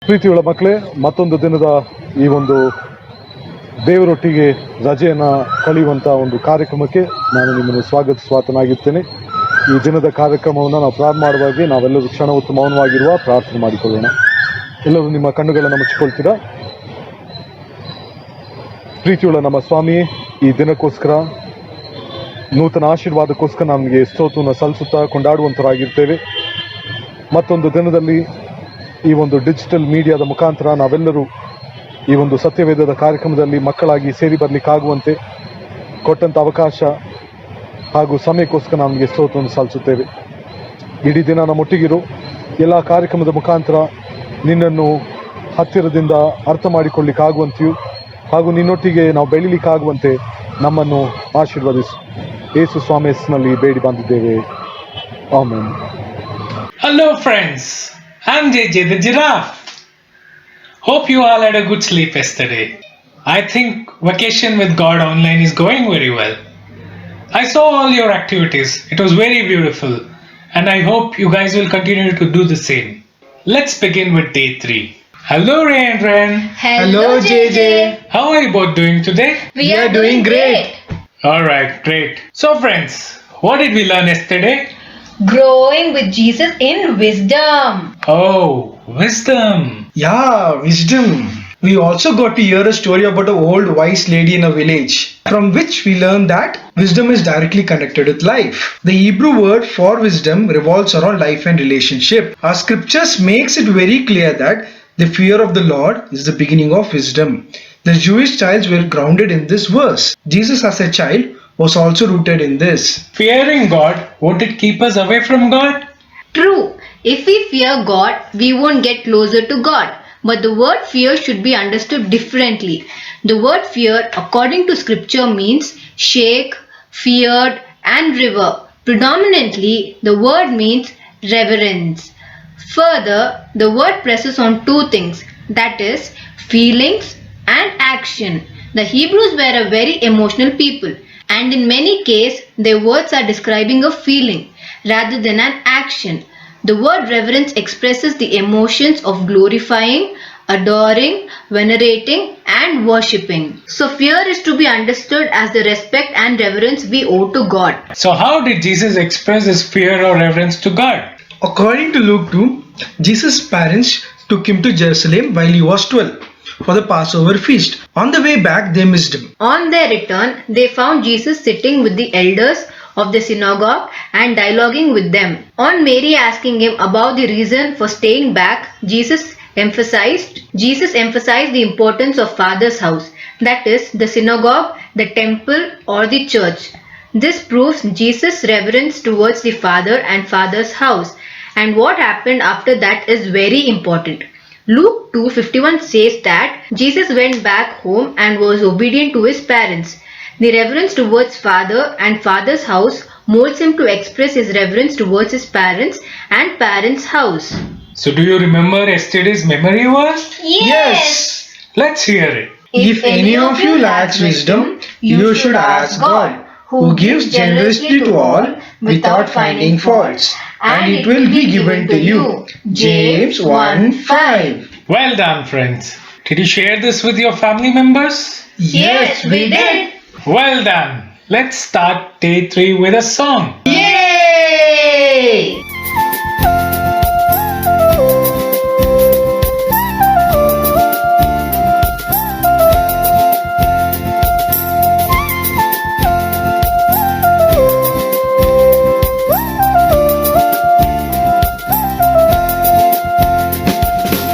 ಪ್ರೀತಿಯುಳ್ಳ ಮಕ್ಕಳೇ, ಮತ್ತೊಂದು ದಿನದ ಈ ಒಂದು ದೇವರೊಟ್ಟಿಗೆ ರಜೆಯನ್ನು ಕಳೆಯುವಂಥ ಒಂದು ಕಾರ್ಯಕ್ರಮಕ್ಕೆ ನಾನು ನಿಮ್ಮನ್ನು ಸ್ವಾಗತಿಸುವಾತನಾಗಿರ್ತೇನೆ. ಈ ದಿನದ ಕಾರ್ಯಕ್ರಮವನ್ನು ನಾವು ಪ್ರಾರಂಭ ಮಾಡುವಾಗೆ ನಾವೆಲ್ಲರೂ ಕ್ಷಣ ಹೊತ್ತು ಮೌನವಾಗಿರುವ ಪ್ರಾರ್ಥನೆ ಮಾಡಿಕೊಳ್ಳೋಣ. ಎಲ್ಲರೂ ನಿಮ್ಮ ಕಣ್ಣುಗಳನ್ನು ಮುಚ್ಚಿಕೊಳ್ತೀರಾ? ಪ್ರೀತಿಯುಳ್ಳ ನಮ್ಮ ಸ್ವಾಮಿಯೇ, ಈ ದಿನಕ್ಕೋಸ್ಕರ ನೂತನ ಆಶೀರ್ವಾದಕ್ಕೋಸ್ಕರ ನಮಗೆ ಸ್ತೋತ್ರವನ್ನು ಸಲ್ಲಿಸುತ್ತಾ ಕೊಂಡಾಡುವಂಥರಾಗಿರ್ತೇವೆ. ಮತ್ತೊಂದು ದಿನದಲ್ಲಿ ಈ ಒಂದು ಡಿಜಿಟಲ್ ಮೀಡಿಯಾದ ಮುಖಾಂತರ ನಾವೆಲ್ಲರೂ ಈ ಒಂದು ಸತ್ಯವೇದದ ಕಾರ್ಯಕ್ರಮದಲ್ಲಿ ಮಕ್ಕಳಾಗಿ ಸೇರಿ ಬರಲಿಕ್ಕಾಗುವಂತೆ ಕೊಟ್ಟಂಥ ಅವಕಾಶ ಹಾಗೂ ಸಮಯಕ್ಕೋಸ್ಕರ ನಮಗೆ ಸ್ತೋತ್ರವನ್ನು ಸಲ್ಲಿಸುತ್ತೇವೆ. ಇಡೀ ದಿನ ನಮ್ಮೊಟ್ಟಿಗಿರು, ಎಲ್ಲ ಕಾರ್ಯಕ್ರಮದ ಮುಖಾಂತರ ನಿನ್ನನ್ನು ಹತ್ತಿರದಿಂದ ಅರ್ಥ ಮಾಡಿಕೊಳ್ಳಿಕ್ಕಾಗುವಂತೆಯೂ ಹಾಗೂ ನಿನ್ನೊಟ್ಟಿಗೆ ನಾವು ಬೆಳೀಲಿಕ್ಕಾಗುವಂತೆ ನಮ್ಮನ್ನು ಆಶೀರ್ವದಿಸು. ಯೇಸು ಸ್ವಾಮಿ ಹೆಸರಿನಲ್ಲಿ ಬೇಡಿ ಬಂದಿದ್ದೇವೆ, amen. Hello friends, I'm JJ the Giraffe. Hope you all had a good sleep yesterday. I think Vacation with God online is going very well. I saw all your activities. It was very beautiful and I hope you guys will continue to do the same. Let's begin with day 3. Hello Ray and Ren. Hello JJ. How are you both doing today? We are doing great. Alright, great. So friends, what did we learn yesterday? Growing with Jesus in wisdom. Oh, wisdom. Yeah, wisdom. We also got to hear a story about an old wise lady in a village, from which we learn that wisdom is directly connected with life. The Hebrew word for wisdom revolves around life and relationship. Our scriptures makes it very clear that the fear of the Lord is the beginning of wisdom. The Jewish childs were grounded in this verse. Jesus as a child was also rooted in this. Fearing God, won't it keep us away from God? True. If we fear God, we won't get closer to God. But the word fear should be understood differently. The word fear, according to scripture, means shake, feared, and river. Predominantly, the word means reverence. Further, the word presses on two things, that is, feelings and action. The Hebrews were a very emotional people, and in many cases, their words are describing a feeling rather than an action. The word reverence expresses the emotions of glorifying, adoring, venerating, and worshipping. So fear is to be understood as the respect and reverence we owe to God. So how did Jesus express his fear or reverence to God? According to Luke 2, Jesus' parents took him to Jerusalem while he was 12 for the Passover feast. On the way back, they missed him. On their return, they found Jesus sitting with the elders of the synagogue and dialoguing with them. On Mary asking him about the reason for staying back, Jesus emphasized the importance of Father's house, that is, the synagogue, the temple, or the church. This proves Jesus' reverence towards the Father and Father's house, and what happened after that is very important. Luke 2:51 says that Jesus went back home and was obedient to his parents. The reverence towards Father and Father's house molds him to express his reverence towards his parents and parents' house. So do you remember yesterday's memory verse? Yes. Let's hear it. If any of you lacks wisdom, you should ask God, who gives generously to all without finding faults, and it will be given to you. James 1:5. Well done, friends. Did you share this with your family members? Yes, we did. Well done. Let's start day 3 with a song. Yay!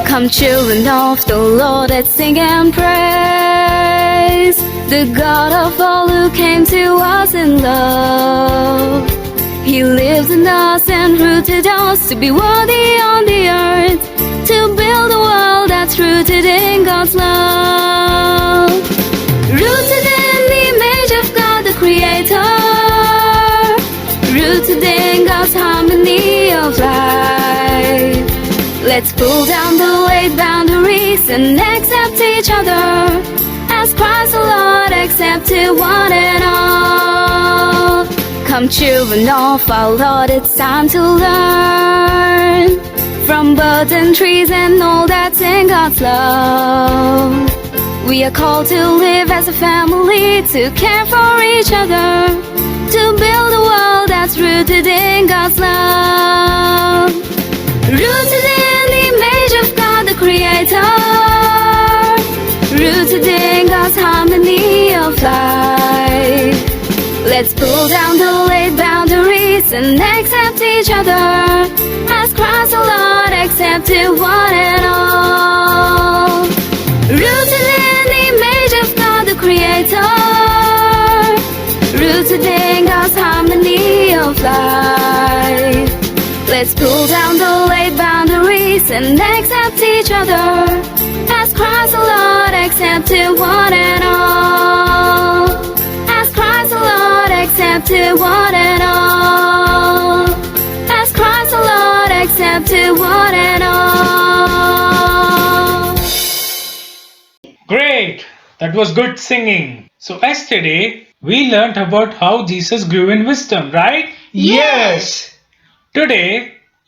Come children of the Lord, let's sing and praise the God of all who came to us in love. He lives in us and rooted us to be worthy on the earth, to build a world that's rooted in God's love. Rooted in the image of God the Creator, rooted in God's harmony of life. Let's pull down the late boundaries and accept each other as Christ the Lord accepted one and all. Come children of our Lord, it's time to learn from birds and trees and all that's in God's love. We are called to live as a family, to care for each other, to build a world that's rooted in God's love. Rooted in the image of God the Creator, rooted in God's harmony of life. Let's pull down the late boundaries and accept each other as Christ the Lord accepted one and all. Rooted in the image of God the Creator, rooted in God's harmony of life. Let's pull down the late boundaries and accept each other as Christ the Lord accepted one and all. As Christ the Lord accepted one and all. As Christ the Lord accepted one and all. Great! That was good singing. So yesterday we learnt about how Jesus grew in wisdom, right? Yes! Today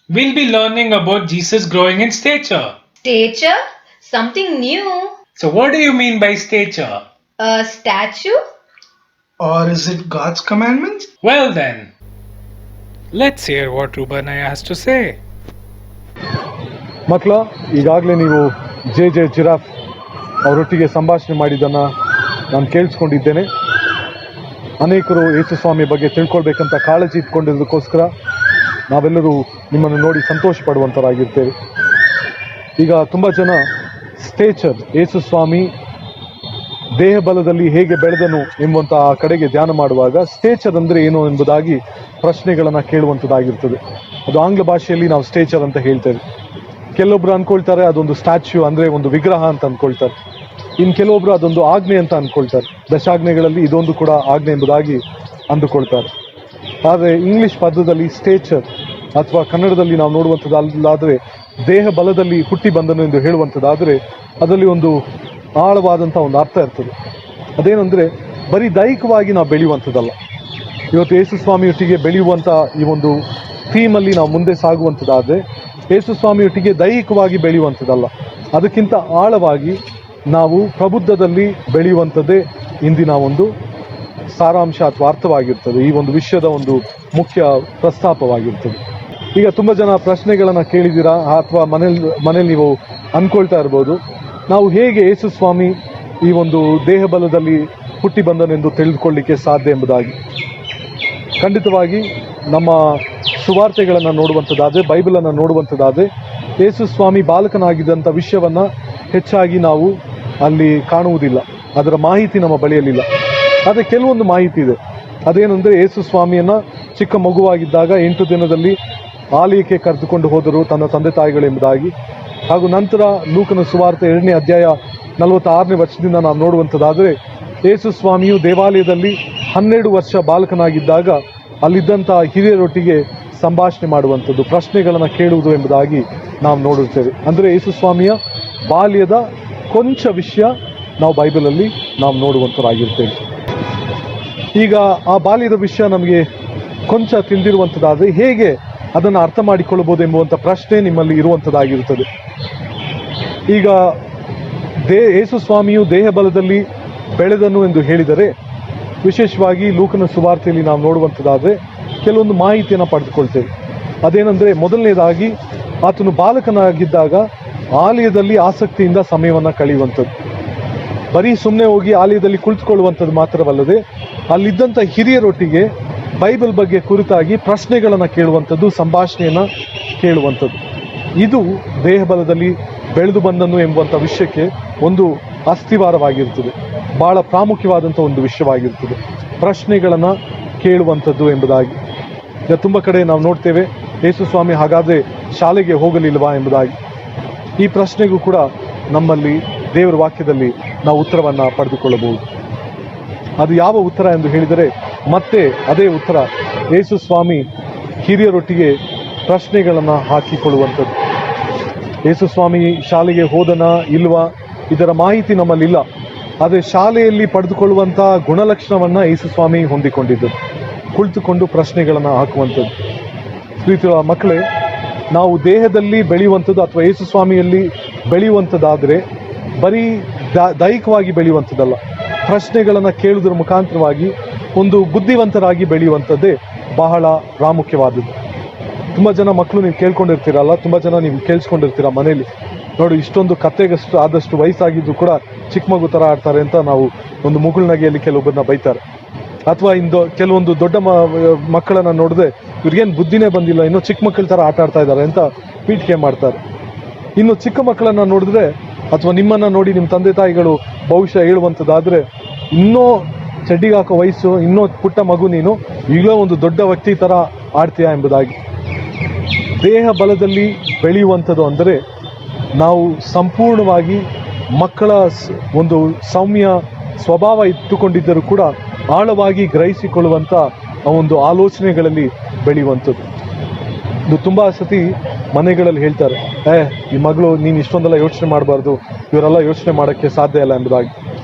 we'll be learning about Jesus growing in stature. Stature? Something new. So what do you mean by stature? A statue? Or is it God's commandments? Well then, let's hear what Rubanaya has to say. ಮಕ್ಕಳ, ಈಗಾಗಲೇ ನೀವು J giraffe ಅವರೊಟ್ಟಿಗೆ ಸಂಭಾಷಣೆ ಮಾಡಿದ್ದನ್ನು ನಾನು ಕೇಳಿಸ್ಕೊಂಡಿದ್ದೇನೆ. ಅನೇಕರು ಯೇಸು ಸ್ವಾಮಿ ಬಗ್ಗೆ ತಿಳ್ಕೊಳ್ಬೇಕಂತ ಕಾಳಜಿ ಇಟ್ಕೊಂಡಿದ್ದಕ್ಕೋಸ್ಕರ ನಾವೆಲ್ಲರೂ ನಿಮ್ಮನ್ನು ನೋಡಿ ಸಂತೋಷ ಪಡುವಂಥರಾಗಿರ್ತೇವೆ. ಈಗ ತುಂಬ ಜನ ಸ್ಟೇಚರ್, ಯೇಸು ಸ್ವಾಮಿ ದೇಹ ಬಲದಲ್ಲಿ ಹೇಗೆ ಬೆಳೆದನು ಎಂಬುವಂಥ ಆ ಕಡೆಗೆ ಧ್ಯಾನ ಮಾಡುವಾಗ ಸ್ಟೇಚರ್ ಅಂದರೆ ಏನು ಎಂಬುದಾಗಿ ಪ್ರಶ್ನೆಗಳನ್ನು ಕೇಳುವಂಥದ್ದಾಗಿರ್ತದೆ. ಅದು ಆಂಗ್ಲ ಭಾಷೆಯಲ್ಲಿ ನಾವು ಸ್ಟೇಚರ್ ಅಂತ ಹೇಳ್ತೇವೆ. ಕೆಲವೊಬ್ರು ಅಂದ್ಕೊಳ್ತಾರೆ ಅದೊಂದು ಸ್ಟ್ಯಾಚ್ಯೂ ಅಂದರೆ ಒಂದು ವಿಗ್ರಹ ಅಂತ ಅಂದ್ಕೊಳ್ತಾರೆ. ಇನ್ನು ಕೆಲವೊಬ್ರು ಅದೊಂದು ಆಜ್ಞೆ ಅಂತ ಅಂದ್ಕೊಳ್ತಾರೆ. ದಶಾಜ್ಞೆಗಳಲ್ಲಿ ಇದೊಂದು ಕೂಡ ಆಜ್ಞೆ ಎಂಬುದಾಗಿ ಅಂದುಕೊಳ್ತಾರೆ. ಆದರೆ ಇಂಗ್ಲಿಷ್ ಪದದಲ್ಲಿ ಸ್ಟೇಚರ್ ಅಥವಾ ಕನ್ನಡದಲ್ಲಿ ನಾವು ನೋಡುವಂಥದ್ದಾದರೆ ದೇಹ ಬಲದಲ್ಲಿ ಹುಟ್ಟಿ ಬಂದನು ಎಂದು ಹೇಳುವಂಥದ್ದಾದರೆ ಅದರಲ್ಲಿ ಒಂದು ಆಳವಾದಂಥ ಒಂದು ಅರ್ಥ ಇರ್ತದೆ. ಅದೇನೆಂದರೆ ಬರೀ ದೈಹಿಕವಾಗಿ ನಾವು ಬೆಳೆಯುವಂಥದ್ದಲ್ಲ. ಇವತ್ತು ಯೇಸು ಸ್ವಾಮಿಯೊಟ್ಟಿಗೆ ಬೆಳೆಯುವಂಥ ಈ ಒಂದು ಥೀಮಲ್ಲಿ ನಾವು ಮುಂದೆ ಸಾಗುವಂಥದ್ದಾದರೆ ಯೇಸು ಸ್ವಾಮಿಯೊಟ್ಟಿಗೆ ದೈಹಿಕವಾಗಿ ಬೆಳೆಯುವಂಥದ್ದಲ್ಲ, ಅದಕ್ಕಿಂತ ಆಳವಾಗಿ ನಾವು ಪ್ರಬುದ್ಧದಲ್ಲಿ ಬೆಳೆಯುವಂಥದ್ದೇ ಇಂದಿನ ಒಂದು ಸಾರಾಂಶ ಅಥವಾ ಅರ್ಥವಾಗಿರ್ತದೆ. ಈ ಒಂದು ವಿಷಯದ ಒಂದು ಮುಖ್ಯ ಪ್ರಸ್ತಾಪವಾಗಿರ್ತದೆ. ಈಗ ತುಂಬ ಜನ ಪ್ರಶ್ನೆಗಳನ್ನು ಕೇಳಿದ್ದೀರಾ ಅಥವಾ ಮನೇಲಿ ನೀವು ಅಂದ್ಕೊಳ್ತಾ ಇರ್ಬೋದು, ನಾವು ಹೇಗೆ ಯೇಸು ಸ್ವಾಮಿ ಈ ಒಂದು ದೇಹ ಬಲದಲ್ಲಿ ಹುಟ್ಟಿ ಬಂದನೆಂದು ತಿಳಿದುಕೊಳ್ಳಲಿಕ್ಕೆ ಸಾಧ್ಯ ಎಂಬುದಾಗಿ. ಖಂಡಿತವಾಗಿ ನಮ್ಮ ಸುವಾರ್ತೆಗಳನ್ನು ನೋಡುವಂಥದ್ದಾದರೆ, ಬೈಬಲನ್ನು ನೋಡುವಂಥದ್ದಾದರೆ ಯೇಸು ಸ್ವಾಮಿ ಬಾಲಕನಾಗಿದ್ದಂಥ ವಿಷಯವನ್ನು ಹೆಚ್ಚಾಗಿ ನಾವು ಅಲ್ಲಿ ಕಾಣುವುದಿಲ್ಲ. ಅದರ ಮಾಹಿತಿ ನಮ್ಮ ಬಳಿಯಲ್ಲಿಲ್ಲ. ಆದರೆ ಕೆಲವೊಂದು ಮಾಹಿತಿ ಇದೆ. ಅದೇನೆಂದರೆ ಯೇಸು ಸ್ವಾಮಿಯನ್ನು ಚಿಕ್ಕ ಮಗುವಾಗಿದ್ದಾಗ 8 ದಿನದಲ್ಲಿ ಆಲಯಕ್ಕೆ ಕರೆದುಕೊಂಡು ಹೋದರು ತನ್ನ ತಂದೆ ತಾಯಿಗಳೆಂಬುದಾಗಿ. ಹಾಗೂ ನಂತರ ಲೂಕನ ಸುವಾರ್ತೆ 2ನೇ ಅಧ್ಯಾಯ 46ನೇ ವಚನದಿಂದ ನಾವು ನೋಡುವಂಥದ್ದಾದರೆ ಯೇಸು ಸ್ವಾಮಿಯು ದೇವಾಲಯದಲ್ಲಿ 12 ವರ್ಷ ಬಾಲಕನಾಗಿದ್ದಾಗ ಅಲ್ಲಿದ್ದಂಥ ಹಿರಿಯರೊಟ್ಟಿಗೆ ಸಂಭಾಷಣೆ ಮಾಡುವಂಥದ್ದು, ಪ್ರಶ್ನೆಗಳನ್ನು ಕೇಳುವುದು ಎಂಬುದಾಗಿ ನಾವು ನೋಡುತ್ತೇವೆ. ಅಂದರೆ ಯೇಸು ಸ್ವಾಮಿಯ ಬಾಲ್ಯದ ಕೊಂಚ ವಿಷಯ ನಾವು ಬೈಬಲಲ್ಲಿ ನಾವು ನೋಡುವಂಥದ್ದಾಗಿರ್ತೇವೆ. ಈಗ ಆ ಬಾಲ್ಯದ ವಿಷಯ ನಮಗೆ ಕೊಂಚ ತಿಳಿದಿರುವಂಥದ್ದಾದರೆ ಹೇಗೆ ಅದನ್ನು ಅರ್ಥ ಮಾಡಿಕೊಳ್ಳಬಹುದು ಎಂಬುವಂಥ ಪ್ರಶ್ನೆ ನಿಮ್ಮಲ್ಲಿ ಇರುವಂಥದ್ದಾಗಿರುತ್ತದೆ. ಈಗ ಯೇಸು ಸ್ವಾಮಿಯು ದೇಹ ಬಲದಲ್ಲಿ ಬೆಳೆದನು ಎಂದು ಹೇಳಿದರೆ, ವಿಶೇಷವಾಗಿ ಲೂಕನ ಸುವಾರ್ತೆಯಲ್ಲಿ ನಾವು ನೋಡುವಂಥದ್ದಾದರೆ ಕೆಲವೊಂದು ಮಾಹಿತಿಯನ್ನು ಪಡೆದುಕೊಳ್ತೇವೆ. ಅದೇನೆಂದರೆ, ಮೊದಲನೇದಾಗಿ ಆತನು ಬಾಲಕನಾಗಿದ್ದಾಗ ಆಲಯದಲ್ಲಿ ಆಸಕ್ತಿಯಿಂದ ಸಮಯವನ್ನು ಕಳೆಯುವಂಥದ್ದು. ಬರೀ ಸುಮ್ಮನೆ ಹೋಗಿ ಆಲಯದಲ್ಲಿ ಕುಳಿತುಕೊಳ್ಳುವಂಥದ್ದು ಮಾತ್ರವಲ್ಲದೆ ಅಲ್ಲಿದ್ದಂಥ ಹಿರಿಯರೊಟ್ಟಿಗೆ ಬೈಬಲ್ ಬಗ್ಗೆ ಕುರಿತಾಗಿ ಪ್ರಶ್ನೆಗಳನ್ನು ಕೇಳುವಂಥದ್ದು, ಸಂಭಾಷಣೆಯನ್ನು ಕೇಳುವಂಥದ್ದು. ಇದು ದೇಹ ಬಲದಲ್ಲಿ ಬೆಳೆದು ಬಂದನು ಎಂಬುವಂಥ ವಿಷಯಕ್ಕೆ ಒಂದು ಅಸ್ಥಿವಾರವಾಗಿರ್ತದೆ. ಭಾಳ ಪ್ರಾಮುಖ್ಯವಾದಂಥ ಒಂದು ವಿಷಯವಾಗಿರ್ತದೆ ಪ್ರಶ್ನೆಗಳನ್ನು ಕೇಳುವಂಥದ್ದು ಎಂಬುದಾಗಿ. ಈಗ ತುಂಬ ಕಡೆ ನಾವು ನೋಡ್ತೇವೆ, ಯೇಸು ಸ್ವಾಮಿ ಹಾಗಾದರೆ ಶಾಲೆಗೆ ಹೋಗಲಿಲ್ವಾ ಎಂಬುದಾಗಿ. ಈ ಪ್ರಶ್ನೆಗೂ ಕೂಡ ನಮ್ಮಲ್ಲಿ ದೇವರ ವಾಕ್ಯದಲ್ಲಿ ನಾವು ಉತ್ತರವನ್ನು ಪಡೆದುಕೊಳ್ಳಬಹುದು. ಅದು ಯಾವ ಉತ್ತರ ಎಂದು ಹೇಳಿದರೆ ಮತ್ತೆ ಅದೇ ಉತ್ತರ, ಯೇಸು ಸ್ವಾಮಿ ಹಿರಿಯರೊಟ್ಟಿಗೆ ಪ್ರಶ್ನೆಗಳನ್ನು ಹಾಕಿಕೊಳ್ಳುವಂಥದ್ದು. ಯೇಸು ಸ್ವಾಮಿ ಶಾಲೆಗೆ ಹೋದನ ಇಲ್ವಾ ಇದರ ಮಾಹಿತಿ ನಮ್ಮಲ್ಲಿಲ್ಲ. ಆದರೆ ಶಾಲೆಯಲ್ಲಿ ಪಡೆದುಕೊಳ್ಳುವಂಥ ಗುಣಲಕ್ಷಣವನ್ನು ಯೇಸು ಸ್ವಾಮಿ ಹೊಂದಿಕೊಂಡಿದ್ದರು, ಕುಳಿತುಕೊಂಡು ಪ್ರಶ್ನೆಗಳನ್ನು ಹಾಕುವಂಥದ್ದು. ಪ್ರೀತಿಯ ಮಕ್ಕಳೇ, ನಾವು ದೇಹದಲ್ಲಿ ಬೆಳೆಯುವಂಥದ್ದು ಅಥವಾ ಯೇಸು ಸ್ವಾಮಿಯಲ್ಲಿ ಬೆಳೆಯುವಂಥದ್ದಾದರೆ ಬರೀ ದೈಹಿಕವಾಗಿ ಬೆಳೆಯುವಂಥದ್ದಲ್ಲ, ಪ್ರಶ್ನೆಗಳನ್ನು ಕೇಳುವುದರ ಮುಖಾಂತರವಾಗಿ ಒಂದು ಬುದ್ಧಿವಂತರಾಗಿ ಬೆಳೆಯುವಂಥದ್ದೇ ಬಹಳ ಪ್ರಾಮುಖ್ಯವಾದದ್ದು. ತುಂಬ ಜನ ಮಕ್ಕಳು ನೀವು ಕೇಳ್ಕೊಂಡಿರ್ತೀರಲ್ಲ, ತುಂಬ ಜನ ನೀವು ಕೇಳಿಸ್ಕೊಂಡಿರ್ತೀರ ಮನೇಲಿ, ನೋಡಿ ಇಷ್ಟೊಂದು ಕತ್ತೆಗಷ್ಟು ಆದಷ್ಟು ವಯಸ್ಸಾಗಿದ್ದು ಕೂಡ ಚಿಕ್ಕ ಮಗು ಥರ ಆಡ್ತಾರೆ ಅಂತ ನಾವು ಒಂದು ಮುಗುಳ್ನಗೆಯಲ್ಲಿ ಕೆಲವೊಬ್ಬರನ್ನ ಬೈತಾರೆ. ಅಥವಾ ಕೆಲವೊಂದು ದೊಡ್ಡ ಮಕ್ಕಳನ್ನು ನೋಡಿದ್ರೆ ಇವ್ರಿಗೇನು ಬುದ್ಧಿನೇ ಬಂದಿಲ್ಲ, ಇನ್ನೂ ಚಿಕ್ಕ ಮಕ್ಕಳ ಥರ ಆಟ ಆಡ್ತಾ ಇದ್ದಾರೆ ಅಂತ ಪೀಠಿಕೆ ಮಾಡ್ತಾರೆ. ಇನ್ನು ಚಿಕ್ಕ ಮಕ್ಕಳನ್ನು ನೋಡಿದ್ರೆ ಅಥವಾ ನಿಮ್ಮನ್ನು ನೋಡಿ ನಿಮ್ಮ ತಂದೆ ತಾಯಿಗಳು ಬಹುಶಃ ಹೇಳುವಂಥದ್ದಾದರೆ, ಇನ್ನೂ ಚಡ್ಡಿಗೆ ಹಾಕೋ ವಯಸ್ಸು, ಇನ್ನೂ ಪುಟ್ಟ ಮಗು ನೀನು, ಈಗಲೂ ಒಂದು ದೊಡ್ಡ ವ್ಯಕ್ತಿ ಥರ ಆಡ್ತೀಯಾ ಎಂಬುದಾಗಿ. ದೇಹ ಬಲದಲ್ಲಿ ಬೆಳೆಯುವಂಥದ್ದು ಅಂದರೆ ನಾವು ಸಂಪೂರ್ಣವಾಗಿ ಮಕ್ಕಳ ಒಂದು ಸೌಮ್ಯ ಸ್ವಭಾವ ಇಟ್ಟುಕೊಂಡಿದ್ದರೂ ಕೂಡ ಆಳವಾಗಿ ಗ್ರಹಿಸಿಕೊಳ್ಳುವಂಥ ಒಂದು ಆಲೋಚನೆಗಳಲ್ಲಿ ಬೆಳೆಯುವಂಥದ್ದು. ಇದು ತುಂಬ ಸತಿ ಮನೆಗಳಲ್ಲಿ ಹೇಳ್ತಾರೆ, ಈ ಮಗಳು ನೀನು ಇಷ್ಟೊಂದೆಲ್ಲ ಯೋಚನೆ ಮಾಡಬಾರ್ದು, ಇವರೆಲ್ಲ ಯೋಚನೆ ಮಾಡೋಕ್ಕೆ ಸಾಧ್ಯ ಇಲ್ಲ ಎಂಬುದಾಗಿ.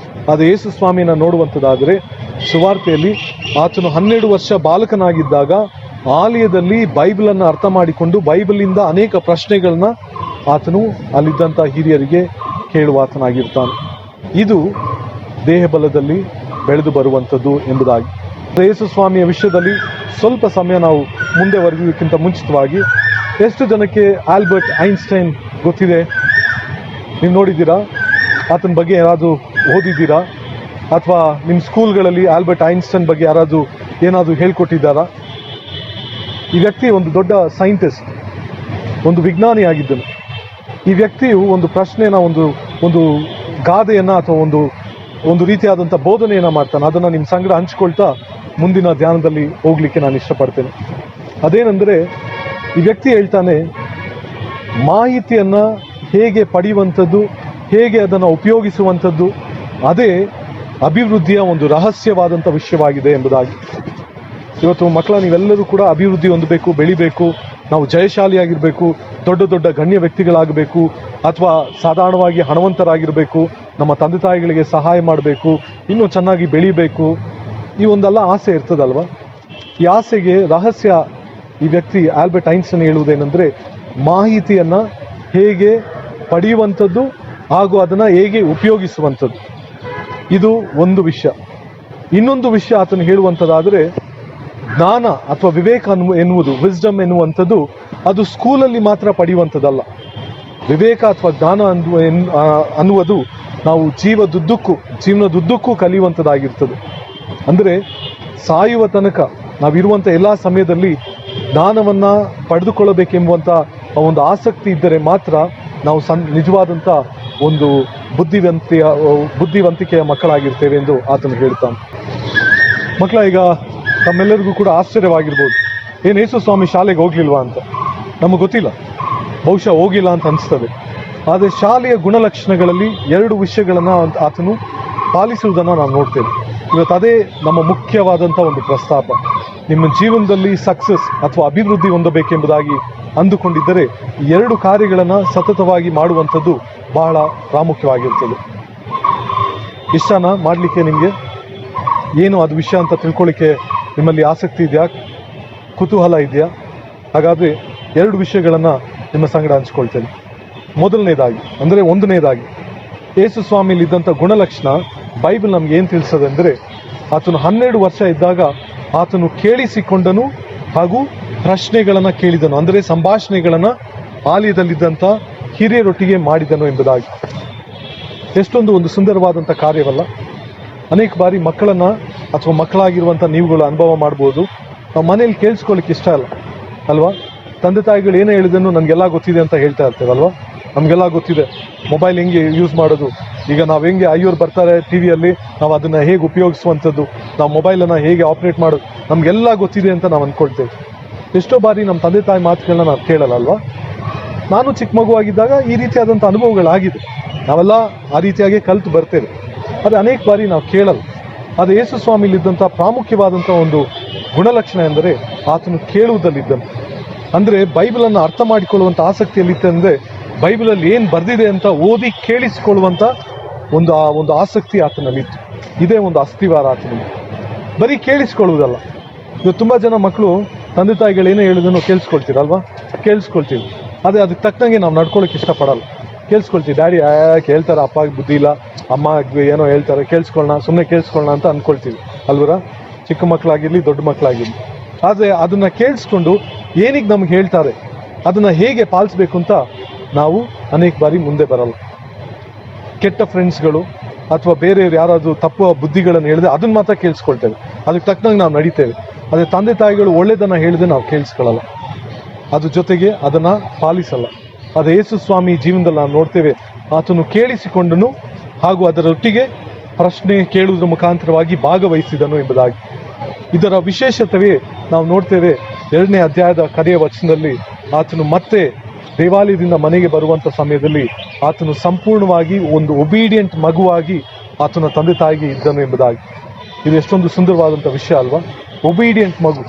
ಅದು ಯೇಸು ಸ್ವಾಮಿನ ನೋಡುವಂಥದ್ದಾದರೆ ಸುವಾರ್ತೆಯಲ್ಲಿ ಆತನು 12 ವರ್ಷ ಬಾಲಕನಾಗಿದ್ದಾಗ ಆಲಯದಲ್ಲಿ ಬೈಬಲನ್ನು ಅರ್ಥ ಮಾಡಿಕೊಂಡು ಬೈಬಲಿಂದ ಅನೇಕ ಪ್ರಶ್ನೆಗಳನ್ನ ಆತನು ಅಲ್ಲಿದ್ದಂಥ ಹಿರಿಯರಿಗೆ ಕೇಳುವಾತನಾಗಿರ್ತಾನೆ. ಇದು ದೇಹ ಬಲದಲ್ಲಿ ಬೆಳೆದು ಬರುವಂಥದ್ದು ಎಂಬುದಾಗಿ. ಯೇಸು ಸ್ವಾಮಿಯ ವಿಷಯದಲ್ಲಿ ಸ್ವಲ್ಪ ಸಮಯ ನಾವು ಮುಂದೆ ವರೆಯುವುದಕ್ಕಿಂತ ಮುಂಚಿತವಾಗಿ, ಎಷ್ಟು ಜನಕ್ಕೆ ಆಲ್ಬರ್ಟ್ ಐನ್ಸ್ಟೈನ್ ಗೊತ್ತಿದೆ? ನೀವು ನೋಡಿದ್ದೀರಾ? ಆತನ ಬಗ್ಗೆ ಯಾರಾದರೂ ಓದಿದ್ದೀರಾ? ಅಥವಾ ನಿಮ್ಮ ಸ್ಕೂಲ್ಗಳಲ್ಲಿ ಆಲ್ಬರ್ಟ್ ಐನ್ಸ್ಟೈನ್ ಬಗ್ಗೆ ಯಾರಾದರೂ ಏನಾದರೂ ಹೇಳ್ಕೊಟ್ಟಿದ್ದಾರಾ? ಈ ವ್ಯಕ್ತಿ ಒಂದು ದೊಡ್ಡ ಸೈಂಟಿಸ್ಟ್, ಒಂದು ವಿಜ್ಞಾನಿಯಾಗಿದ್ದನು. ಈ ವ್ಯಕ್ತಿಯು ಒಂದು ಪ್ರಶ್ನೆನ ಒಂದು ಗಾದೆಯನ್ನು ಅಥವಾ ಒಂದು ರೀತಿಯಾದಂಥ ಬೋಧನೆಯನ್ನು ಮಾಡ್ತಾನೆ. ಅದನ್ನು ನಿಮ್ಮ ಸಂಗಡ ಹಂಚ್ಕೊಳ್ತಾ ಮುಂದಿನ ಧ್ಯಾನದಲ್ಲಿ ಹೋಗಲಿಕ್ಕೆ ನಾನು ಇಷ್ಟಪಡ್ತೇನೆ. ಅದೇನೆಂದರೆ, ಈ ವ್ಯಕ್ತಿ ಹೇಳ್ತಾನೆ, ಮಾಹಿತಿಯನ್ನು ಹೇಗೆ ಪಡೆಯುವಂಥದ್ದು, ಹೇಗೆ ಅದನ್ನು ಉಪಯೋಗಿಸುವಂಥದ್ದು, ಅದೇ ಅಭಿವೃದ್ಧಿಯ ಒಂದು ರಹಸ್ಯವಾದಂಥ ವಿಷಯವಾಗಿದೆ ಎಂಬುದಾಗಿ. ಇವತ್ತು ಮಕ್ಕಳ ನೀವೆಲ್ಲರೂ ಕೂಡ ಅಭಿವೃದ್ಧಿ ಹೊಂದಬೇಕು, ಬೆಳಿಬೇಕು, ನಾವು ಜಯಶಾಲಿಯಾಗಿರಬೇಕು, ದೊಡ್ಡ ದೊಡ್ಡ ಗಣ್ಯ ವ್ಯಕ್ತಿಗಳಾಗಬೇಕು, ಅಥವಾ ಸಾಧಾರಣವಾಗಿ ಹಣವಂತರಾಗಿರಬೇಕು, ನಮ್ಮ ತಂದೆ ತಾಯಿಗಳಿಗೆ ಸಹಾಯ ಮಾಡಬೇಕು, ಇನ್ನೂ ಚೆನ್ನಾಗಿ ಬೆಳಿಬೇಕು, ಈ ಒಂದೆಲ್ಲ ಆಸೆ ಇರ್ತದಲ್ವ. ಈ ಆಸೆಗೆ ರಹಸ್ಯ ಈ ವ್ಯಕ್ತಿ ಆಲ್ಬರ್ಟ್ ಐನ್ಸ್ಟೈನ್ ಹೇಳುವುದೇನೆಂದರೆ, ಮಾಹಿತಿಯನ್ನು ಹೇಗೆ ಪಡೆಯುವಂಥದ್ದು ಹಾಗೂ ಅದನ್ನು ಹೇಗೆ ಉಪಯೋಗಿಸುವಂಥದ್ದು, ಇದು ಒಂದು ವಿಷಯ. ಇನ್ನೊಂದು ವಿಷಯ ಆತನು ಹೇಳುವಂಥದ್ದಾದರೆ, ಜ್ಞಾನ ಅಥವಾ ವಿವೇಕ ಎನ್ನುವುದು, ವಿಸ್ಡಮ್ ಎನ್ನುವಂಥದ್ದು ಅದು ಸ್ಕೂಲಲ್ಲಿ ಮಾತ್ರ ಪಡೆಯುವಂಥದ್ದಲ್ಲ. ವಿವೇಕ ಅಥವಾ ಜ್ಞಾನ ಅನ್ನುವುದು ನಾವು ಜೀವನದುದ್ದಕ್ಕೂ ಕಲಿಯುವಂಥದ್ದಾಗಿರ್ತದೆ. ಅಂದರೆ ಸಾಯುವ ತನಕ ನಾವಿರುವಂಥ ಎಲ್ಲ ಸಮಯದಲ್ಲಿ ಜ್ಞಾನವನ್ನು ಪಡೆದುಕೊಳ್ಳಬೇಕೆಂಬುವಂಥ ಒಂದು ಆಸಕ್ತಿ ಇದ್ದರೆ ಮಾತ್ರ ನಾವು ನಿಜವಾದಂಥ ಒಂದು ಬುದ್ಧಿವಂತಿಕೆಯ ಮಕ್ಕಳಾಗಿರ್ತೇವೆ ಎಂದು ಆತನು ಹೇಳ್ತಾನೆ. ಮಕ್ಕಳ, ಈಗ ತಮ್ಮೆಲ್ಲರಿಗೂ ಕೂಡ ಆಶ್ಚರ್ಯವಾಗಿರ್ಬೋದು, ಏನು ಯೇಸು ಸ್ವಾಮಿ ಶಾಲೆಗೆ ಹೋಗ್ಲಿಲ್ವಾ ಅಂತ. ನಮಗೆ ಗೊತ್ತಿಲ್ಲ, ಬಹುಶಃ ಹೋಗಿಲ್ಲ ಅಂತ ಅನಿಸ್ತದೆ. ಆದರೆ ಶಾಲೆಯ ಗುಣಲಕ್ಷಣಗಳಲ್ಲಿ 2 ವಿಷಯಗಳನ್ನು ಆತನು ಪಾಲಿಸುವುದನ್ನು ನಾವು ನೋಡ್ತೇವೆ. ಇವತ್ತು ಅದೇ ನಮ್ಮ ಮುಖ್ಯವಾದಂಥ ಒಂದು ಪ್ರಸ್ತಾಪ. ನಿಮ್ಮ ಜೀವನದಲ್ಲಿ ಸಕ್ಸಸ್ ಅಥವಾ ಅಭಿವೃದ್ಧಿ ಹೊಂದಬೇಕೆಂಬುದಾಗಿ ಅಂದುಕೊಂಡಿದ್ದರೆ 2 ಕಾರ್ಯಗಳನ್ನು ಸತತವಾಗಿ ಮಾಡುವಂಥದ್ದು ಬಹಳ ಪ್ರಾಮುಖ್ಯವಾಗಿರ್ತದೆ. ಇಷ್ಟನ ಮಾಡಲಿಕ್ಕೆ ನಿಮಗೆ ಏನು ಅದು ವಿಷಯ ಅಂತ ತಿಳ್ಕೊಳ್ಳಿಕ್ಕೆ ನಿಮ್ಮಲ್ಲಿ ಆಸಕ್ತಿ ಇದೆಯಾ, ಕುತೂಹಲ ಇದೆಯಾ? ಹಾಗಾದರೆ 2 ವಿಷಯಗಳನ್ನು ನಿಮ್ಮ ಸಂಗಡ ಹಂಚ್ಕೊಳ್ತೇನೆ. ಒಂದನೇದಾಗಿ ಯೇಸು ಸ್ವಾಮಿಯಲ್ಲಿದ್ದಂಥ ಗುಣಲಕ್ಷಣ ಬೈಬಲ್ ನಮ್ಗೆ ಏನು ತಿಳಿಸೋದು ಅಂದರೆ, ಆತನು 12 ವರ್ಷ ಇದ್ದಾಗ ಆತನು ಕೇಳಿಸಿಕೊಂಡನು ಹಾಗೂ ಪ್ರಶ್ನೆಗಳನ್ನು ಕೇಳಿದನು, ಅಂದರೆ ಸಂಭಾಷಣೆಗಳನ್ನು ಆಲಯದಲ್ಲಿದ್ದಂಥ ಹಿರಿಯರೊಟ್ಟಿಗೆ ಮಾಡಿದನು ಎಂಬುದಾಗಿ. ಎಷ್ಟೊಂದು ಒಂದು ಸುಂದರವಾದಂಥ ಕಾರ್ಯವಲ್ಲ? ಅನೇಕ ಬಾರಿ ಮಕ್ಕಳನ್ನು ಅಥವಾ ಮಕ್ಕಳಾಗಿರುವಂಥ ನೀವುಗಳು ಅನುಭವ ಮಾಡ್ಬೋದು. ನಾವು ಮನೇಲಿ ಕೇಳಿಸ್ಕೊಳ್ಳಿಕ್ಕೆ ಇಷ್ಟ ಇಲ್ಲ ಅಲ್ವಾ? ತಂದೆ ತಾಯಿಗಳು ಏನೇ ಹೇಳಿದನು ನನಗೆಲ್ಲ ಗೊತ್ತಿದೆ ಅಂತ ಹೇಳ್ತಾ ಇರ್ತೇವಲ್ವ. ನಮಗೆಲ್ಲ ಗೊತ್ತಿದೆ ಮೊಬೈಲ್ ಹೆಂಗೆ ಯೂಸ್ ಮಾಡೋದು, ಈಗ ನಾವು ಹೆಂಗೆ ಅಯ್ಯೋರು ಬರ್ತಾರೆ ಟಿ ವಿಯಲ್ಲಿ, ನಾವು ಅದನ್ನು ಹೇಗೆ ಉಪಯೋಗಿಸುವಂಥದ್ದು, ನಾವು ಮೊಬೈಲನ್ನು ಹೇಗೆ ಆಪ್ರೇಟ್ ಮಾಡೋದು, ನಮಗೆಲ್ಲ ಗೊತ್ತಿದೆ ಅಂತ ನಾವು ಅಂದ್ಕೊಳ್ತೇವೆ. ಎಷ್ಟೋ ಬಾರಿ ನಮ್ಮ ತಂದೆ ತಾಯಿ ಮಾತುಗಳನ್ನ ನಾವು ಕೇಳಲ್ಲ ಅಲ್ವಾ? ನಾನು ಚಿಕ್ಕ ಮಗುವಾಗಿದ್ದಾಗ ಈ ರೀತಿಯಾದಂಥ ಅನುಭವಗಳಾಗಿದೆ, ನಾವೆಲ್ಲ ಆ ರೀತಿಯಾಗಿ ಕಲಿತು ಬರ್ತೇವೆ. ಆದರೆ ಅನೇಕ ಬಾರಿ ನಾವು ಕೇಳಲ್ಲ. ಅದು ಯೇಸು ಸ್ವಾಮಿಲಿದ್ದಂಥ ಪ್ರಾಮುಖ್ಯವಾದಂಥ ಒಂದು ಗುಣಲಕ್ಷಣ ಎಂದರೆ ಆತನು ಕೇಳುವುದಲ್ಲಿದ್ದನು. ಅಂದರೆ ಬೈಬಲನ್ನು ಅರ್ಥ ಮಾಡಿಕೊಳ್ಳುವಂಥ ಆಸಕ್ತಿಯಲ್ಲಿತ್ತಂದರೆ ಬೈಬಲಲ್ಲಿ ಏನು ಬರೆದಿದೆ ಅಂತ ಓದಿ ಕೇಳಿಸಿಕೊಳ್ಳುವಂಥ ಒಂದು ಆಸಕ್ತಿ ಆತನಲ್ಲಿತ್ತು. ಇದೇ ಒಂದು ಅಸ್ಥಿವಾರ ಆತನಲ್ಲಿ. ಬರೀ ಕೇಳಿಸ್ಕೊಳ್ಳುವುದಲ್ಲ. ಇವತ್ತು ತುಂಬ ಜನ ಮಕ್ಕಳು ತಂದೆ ತಾಯಿಗಳು ಏನೇ ಹೇಳಿದನ್ನು ಕೇಳಿಸ್ಕೊಳ್ತೀರಲ್ವಾ? ಕೇಳಿಸ್ಕೊಳ್ತೀವಿ. ಅದೇ ಅದಕ್ಕೆ ತಕ್ಕಂಗೆ ನಾವು ನಡ್ಕೊಳ್ಳೋಕೆ ಇಷ್ಟಪಡಲ್ಲ. ಕೇಳಿಸ್ಕೊಳ್ತೀವಿ, ಡ್ಯಾಡಿ ಹೇಳ್ತಾರೆ, ಅಪ್ಪ ಬುದ್ಧಿ ಇಲ್ಲ, ಅಮ್ಮ ಏನೋ ಹೇಳ್ತಾರೆ, ಸುಮ್ಮನೆ ಕೇಳಿಸ್ಕೊಳ್ಳೋಣ ಅಂತ ಅಂದ್ಕೊಳ್ತೀವಿ ಅಲ್ವರ? ಚಿಕ್ಕ ಮಕ್ಕಳಾಗಿರಲಿ ದೊಡ್ಡ ಮಕ್ಕಳಾಗಿರಲಿ. ಆದರೆ ಅದನ್ನು ಕೇಳಿಸ್ಕೊಂಡು ಏನಿಗೆ ನಮ್ಗೆ ಹೇಳ್ತಾರೆ ಅದನ್ನು ಹೇಗೆ ಪಾಲಿಸ್ಬೇಕು ಅಂತ ನಾವು ಅನೇಕ ಬಾರಿ ಮುಂದೆ ಬರಲ್ಲ. ಕೆಟ್ಟ ಫ್ರೆಂಡ್ಸ್ಗಳು ಅಥವಾ ಬೇರೆಯವ್ರು ಯಾರಾದರೂ ತಪ್ಪು ಬುದ್ಧಿಗಳನ್ನು ಹೇಳಿದ್ರೆ ಅದನ್ನು ಮಾತ್ರ ಕೇಳಿಸ್ಕೊಳ್ತೇವೆ, ಅದಕ್ಕೆ ತಕ್ಕಂಗೆ ನಾವು ನಡೀತೇವೆ. ಅದೇ ತಂದೆ ತಾಯಿಗಳು ಒಳ್ಳೆಯದನ್ನು ಹೇಳಿದ್ರೆ ನಾವು ಕೇಳಿಸ್ಕೊಳ್ಳಲ್ಲ, ಅದ್ರ ಜೊತೆಗೆ ಅದನ್ನು ಪಾಲಿಸಲ್ಲ. ಅದು ಯೇಸು ಸ್ವಾಮಿ ಜೀವನದಲ್ಲಿ ನಾವು ನೋಡ್ತೇವೆ, ಆತನು ಕೇಳಿಸಿಕೊಂಡನು ಹಾಗೂ ಅದರೊಟ್ಟಿಗೆ ಪ್ರಶ್ನೆ ಕೇಳುವುದರ ಮುಖಾಂತರವಾಗಿ ಭಾಗವಹಿಸಿದನು ಎಂಬುದಾಗಿ. ಇದರ ವಿಶೇಷತೆಯೇ ನಾವು ನೋಡ್ತೇವೆ 2ನೇ ಅಧ್ಯಾಯದ ಕಡೆಯ ವಚನದಲ್ಲಿ. ಆತನು ಮತ್ತೆ ದೇವಾಲಯದಿಂದ ಮನೆಗೆ ಬರುವಂಥ ಸಮಯದಲ್ಲಿ ಆತನು ಸಂಪೂರ್ಣವಾಗಿ ಒಂದು ಒಬೀಡಿಯಂಟ್ ಮಗುವಾಗಿ ಆತನ ತಂದೆ ತಾಯಿಗೆ ಇದ್ದನು ಎಂಬುದಾಗಿ. ಇದು ಎಷ್ಟೊಂದು ಸುಂದರವಾದಂಥ ವಿಷಯ ಅಲ್ವಾ? ಒಬೀಡಿಯಂಟ್ ಮಗು.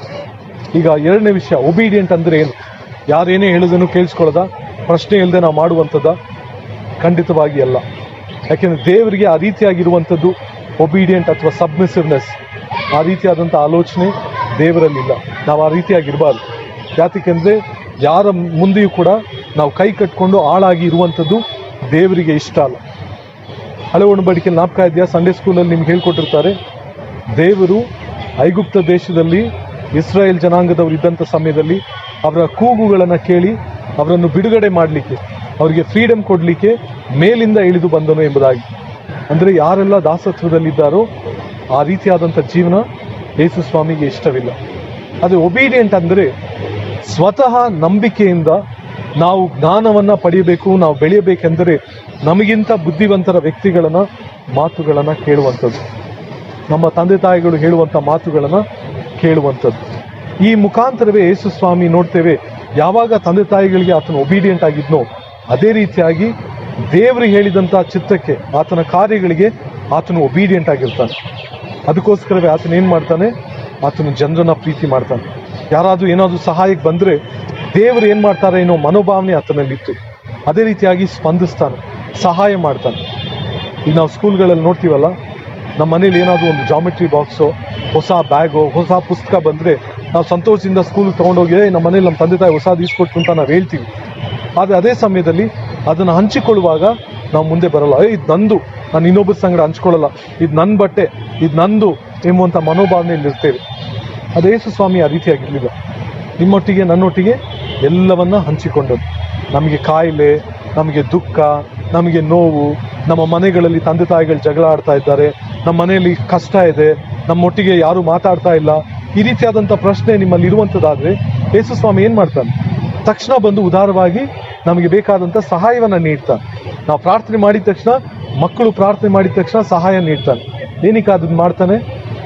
ಈಗ 2ನೇ ವಿಷಯ, ಒಬೀಡಿಯಂಟ್ ಅಂದರೆ ಏನು? ಯಾರೇನೇ ಹೇಳೋದನ್ನು ಕೇಳಿಸ್ಕೊಳ್ಳೋದ, ಪ್ರಶ್ನೆ ಇಲ್ಲದೆ ನಾವು ಮಾಡುವಂಥದ್ದ? ಖಂಡಿತವಾಗಿ ಅಲ್ಲ. ಯಾಕೆಂದರೆ ದೇವರಿಗೆ ಆ ರೀತಿಯಾಗಿರುವಂಥದ್ದು ಒಬೀಡಿಯಂಟ್ ಅಥವಾ ಸಬ್ಮಿಸಿವ್ನೆಸ್, ಆ ರೀತಿಯಾದಂಥ ಆಲೋಚನೆ ದೇವರಲ್ಲಿಲ್ಲ. ನಾವು ಆ ರೀತಿಯಾಗಿರಬಾರ್ದು. ಯಾತಕ್ಕೆಂದರೆ ಯಾರ ಮುಂದೆಯೂ ಕೂಡ ನಾವು ಕೈ ಕಟ್ಕೊಂಡು ಆಳಾಗಿ ಇರುವಂಥದ್ದು ದೇವರಿಗೆ ಇಷ್ಟ ಅಲ್ಲ. ಹಳೆ ಒಡಂಬಡಿಕೆ ಜ್ಞಾಪಕ ಇದೆಯಾ? ಸಂಡೇ ಸ್ಕೂಲಲ್ಲಿ ನಿಮ್ಗೆ ಹೇಳ್ಕೊಟ್ಟಿರ್ತಾರೆ, ದೇವರು ಐಗುಪ್ತ ದೇಶದಲ್ಲಿ ಇಸ್ರಾಯೇಲ್ ಜನಾಂಗದವರು ಇದ್ದಂಥ ಸಮಯದಲ್ಲಿ ಅವರ ಕೂಗುಗಳನ್ನು ಕೇಳಿ ಅವರನ್ನು ಬಿಡುಗಡೆ ಮಾಡಲಿಕ್ಕೆ, ಅವರಿಗೆ ಫ್ರೀಡಮ್ ಕೊಡಲಿಕ್ಕೆ ಮೇಲಿಂದ ಇಳಿದು ಬಂದನು ಎಂಬುದಾಗಿ. ಅಂದರೆ ಯಾರೆಲ್ಲ ದಾಸತ್ವದಲ್ಲಿದ್ದಾರೋ ಆ ರೀತಿಯಾದಂಥ ಜೀವನ ಯೇಸು ಸ್ವಾಮಿಗೆ ಇಷ್ಟವಿಲ್ಲ. ಅದು ಒಬೀಡಿಯಂಟ್ ಅಂದರೆ ಸ್ವತಃ ನಂಬಿಕೆಯಿಂದ ನಾವು ಜ್ಞಾನವನ್ನು ಪಡೆಯಬೇಕು, ನಾವು ಬೆಳೆಯಬೇಕೆಂದರೆ ನಮಗಿಂತ ಬುದ್ಧಿವಂತರ ವ್ಯಕ್ತಿಗಳನ್ನು ಮಾತುಗಳನ್ನು ಕೇಳುವಂಥದ್ದು, ನಮ್ಮ ತಂದೆ ತಾಯಿಗಳು ಹೇಳುವಂಥ ಮಾತುಗಳನ್ನು ಕೇಳುವಂಥದ್ದು. ಈ ಮುಖಾಂತರವೇ ಯೇಸು ಸ್ವಾಮಿ ನೋಡ್ತೇವೆ, ಯಾವಾಗ ತಂದೆ ತಾಯಿಗಳಿಗೆ ಆತನು ಒಬೀಡಿಯಂಟ್ ಆಗಿದ್ನೋ ಅದೇ ರೀತಿಯಾಗಿ ದೇವರಿಗೆ ಹೇಳಿದಂಥ ಚಿತ್ತಕ್ಕೆ, ಆತನ ಕಾರ್ಯಗಳಿಗೆ ಆತನು ಒಬೀಡಿಯಂಟ್ ಆಗಿರ್ತಾನೆ. ಅದಕ್ಕೋಸ್ಕರವೇ ಆತನು ಏನು ಮಾಡ್ತಾನೆ? ಆತನು ಜನರನ್ನ ಪ್ರೀತಿ ಮಾಡ್ತಾನೆ. ಯಾರಾದರೂ ಏನಾದರೂ ಸಹಾಯಕ್ಕೆ ಬಂದರೆ ದೇವರು ಏನು ಮಾಡ್ತಾರೆ ಏನೋ ಮನೋಭಾವನೆ ಆತನಲ್ಲಿತ್ತು. ಅದೇ ರೀತಿಯಾಗಿ ಸ್ಪಂದಿಸ್ತಾನೆ, ಸಹಾಯ ಮಾಡ್ತಾನೆ. ಈಗ ನಾವು ಸ್ಕೂಲ್ಗಳಲ್ಲಿ ನೋಡ್ತೀವಲ್ಲ, ನಮ್ಮ ಮನೇಲಿ ಏನಾದರೂ ಒಂದು ಜಾಮೆಟ್ರಿ ಬಾಕ್ಸೋ, ಹೊಸ ಬ್ಯಾಗೋ, ಹೊಸ ಪುಸ್ತಕ ಬಂದರೆ ನಾವು ಸಂತೋಷದಿಂದ ಸ್ಕೂಲ್ಗೆ ತೊಗೊಂಡೋಗಿ ನಮ್ಮ ಮನೇಲಿ ನಮ್ಮ ತಂದೆ ತಾಯಿ ಹೊಸದು ಈಸ್ಕೊಟ್ಟು ಅಂತ ನಾವು ಹೇಳ್ತೀವಿ. ಆದರೆ ಅದೇ ಸಮಯದಲ್ಲಿ ಅದನ್ನು ಹಂಚಿಕೊಳ್ಳುವಾಗ ನಾವು ಮುಂದೆ ಬರಲ್ಲ. ಇದು ನಂದು, ನಾನು ಇನ್ನೊಬ್ಬರ ಸಂಗಡ ಹಂಚ್ಕೊಳ್ಳಲ್ಲ, ಇದು ನನ್ನ ಬಟ್ಟೆ, ಇದು ನಂದು ಎಂಬುವಂಥ ಮನೋಭಾವನೆಯಲ್ಲಿ ಇರ್ತೇವೆ. ಅದು ಯೇಸು ಸ್ವಾಮಿ ಆ ರೀತಿಯಾಗಿರಲಿಲ್ಲ. ನಿಮ್ಮೊಟ್ಟಿಗೆ ನನ್ನೊಟ್ಟಿಗೆ ಎಲ್ಲವನ್ನ ಹಂಚಿಕೊಂಡದ್ದು. ನಮಗೆ ಕಾಯಿಲೆ, ನಮಗೆ ದುಃಖ, ನಮಗೆ ನೋವು, ನಮ್ಮ ಮನೆಗಳಲ್ಲಿ ತಂದೆ ತಾಯಿಗಳು ಜಗಳ ಆಡ್ತಾ ಇದ್ದಾರೆ, ನಮ್ಮ ಮನೆಯಲ್ಲಿ ಕಷ್ಟ ಇದೆ, ನಮ್ಮೊಟ್ಟಿಗೆ ಯಾರೂ ಮಾತಾಡ್ತಾ ಇಲ್ಲ, ಈ ರೀತಿಯಾದಂಥ ಪ್ರಶ್ನೆ ನಿಮ್ಮಲ್ಲಿ ಇರುವಂಥದ್ದಾದರೆ ಯೇಸು ಸ್ವಾಮಿ ಏನು ಮಾಡ್ತಾನೆ? ತಕ್ಷಣ ಬಂದು ಉದಾರವಾಗಿ ನಮಗೆ ಬೇಕಾದಂಥ ಸಹಾಯವನ್ನು ನೀಡ್ತಾನೆ. ನಾವು ಪ್ರಾರ್ಥನೆ ಮಾಡಿದ ತಕ್ಷಣ, ಮಕ್ಕಳು ಪ್ರಾರ್ಥನೆ ಮಾಡಿದ ತಕ್ಷಣ ಸಹಾಯ ನೀಡ್ತಾನೆ. ಏನಕ್ಕೆ ಅದನ್ನು ಮಾಡ್ತಾನೆ?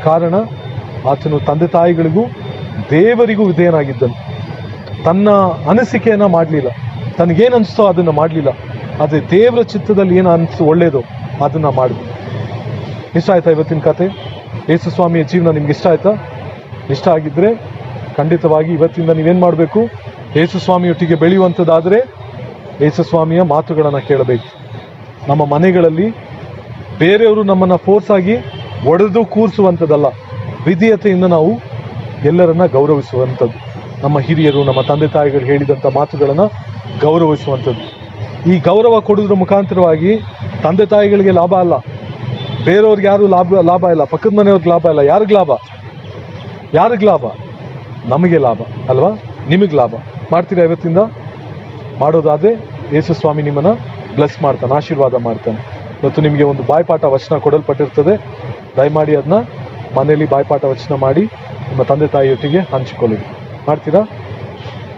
ಕಾರಣ ಆತನು ತಂದೆ ತಾಯಿಗಳಿಗೂ ದೇವರಿಗೂ ವಿಧೇಯನಾಗಿದ್ದನು. ತನ್ನ ಅನಿಸಿಕೆಯನ್ನು ಮಾಡಲಿಲ್ಲ, ತನಗೇನು ಅನಿಸ್ತೋ ಅದನ್ನು ಮಾಡಲಿಲ್ಲ, ಆದರೆ ದೇವರ ಚಿತ್ತದಲ್ಲಿ ಏನು ಅನಿಸ್ತು ಒಳ್ಳೆಯದು ಅದನ್ನು ಮಾಡಿದ್ರು. ಇಷ್ಟ ಆಯ್ತಾ ಇವತ್ತಿನ ಕತೆ? ಯೇಸು ಸ್ವಾಮಿಯ ಜೀವನ ನಿಮ್ಗೆ ಇಷ್ಟ ಆಯ್ತಾ? ಇಷ್ಟ ಆಗಿದ್ದರೆ ಖಂಡಿತವಾಗಿ ಇವತ್ತಿಂದ ನೀವೇನು ಮಾಡಬೇಕು? ಯೇಸು ಸ್ವಾಮಿಯೊಟ್ಟಿಗೆ ಬೆಳೆಯುವಂಥದ್ದಾದರೆ ಯೇಸು ಸ್ವಾಮಿಯ ಮಾತುಗಳನ್ನು ಕೇಳಬೇಕು. ನಮ್ಮ ಮನೆಗಳಲ್ಲಿ ಬೇರೆಯವರು ನಮ್ಮನ್ನು ಫೋರ್ಸ್ ಆಗಿ ಒಡೆದು ಕೂರಿಸುವಂಥದ್ದಲ್ಲ, ವಿಧೇಯತೆಯಿಂದ ನಾವು ಎಲ್ಲರನ್ನ ಗೌರವಿಸುವಂಥದ್ದು. ನಮ್ಮ ಹಿರಿಯರು, ನಮ್ಮ ತಂದೆ ತಾಯಿಗಳು ಹೇಳಿದಂಥ ಮಾತುಗಳನ್ನು ಗೌರವಿಸುವಂಥದ್ದು. ಈ ಗೌರವ ಕೊಡೋದ್ರ ಮುಖಾಂತರವಾಗಿ ತಂದೆ ತಾಯಿಗಳಿಗೆ ಲಾಭ ಅಲ್ಲ, ಬೇರೆಯವ್ರಿಗೆ ಯಾರು ಲಾಭ ಇಲ್ಲ, ಪಕ್ಕದ ಮನೆಯವ್ರಿಗೆ ಲಾಭ ಇಲ್ಲ. ಯಾರಿಗೆ ಲಾಭ? ನಮಗೆ ಲಾಭ ಅಲ್ವಾ? ನಿಮಗೆ ಲಾಭ. ಮಾಡ್ತೀರಾ ಇವತ್ತಿಂದ? ಮಾಡೋದಾದರೆ ಯೇಸು ಸ್ವಾಮಿ ನಿಮ್ಮನ್ನು ಬ್ಲೆಸ್ ಮಾಡ್ತಾನೆ, ಆಶೀರ್ವಾದ ಮಾಡ್ತಾನೆ. ಇವತ್ತು ನಿಮಗೆ ಒಂದು ಬಾಯ್ಪಾಠ ವಚನ ಕೊಡಲ್ಪಟ್ಟಿರ್ತದೆ. ದಯಮಾಡಿ ಅದನ್ನ ಮನೆಯಲ್ಲಿ ಬಾಯ್ಪಾಠ ವಚನ ಮಾಡಿ ನಿಮ್ಮ ತಂದೆ ತಾಯಿಯೊಟ್ಟಿಗೆ ಹಂಚಿಕೊಳ್ಳಿ. ಮಾಡ್ತೀರಾ?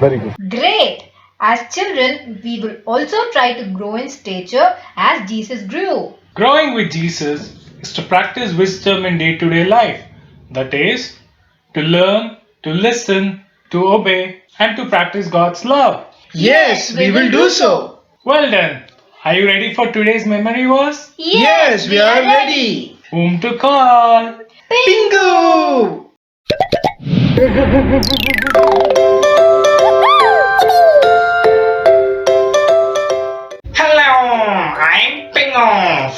Very good. Great! As children, we will also try to grow in stature as Jesus grew. Growing with Jesus is to practice wisdom in day-to-day life. That is, to learn, to listen, to obey, and to practice God's love. Yes, we will do so. Well done. Are you ready for today's memory verse? Yes, we are ready. Whom to call? Bingo!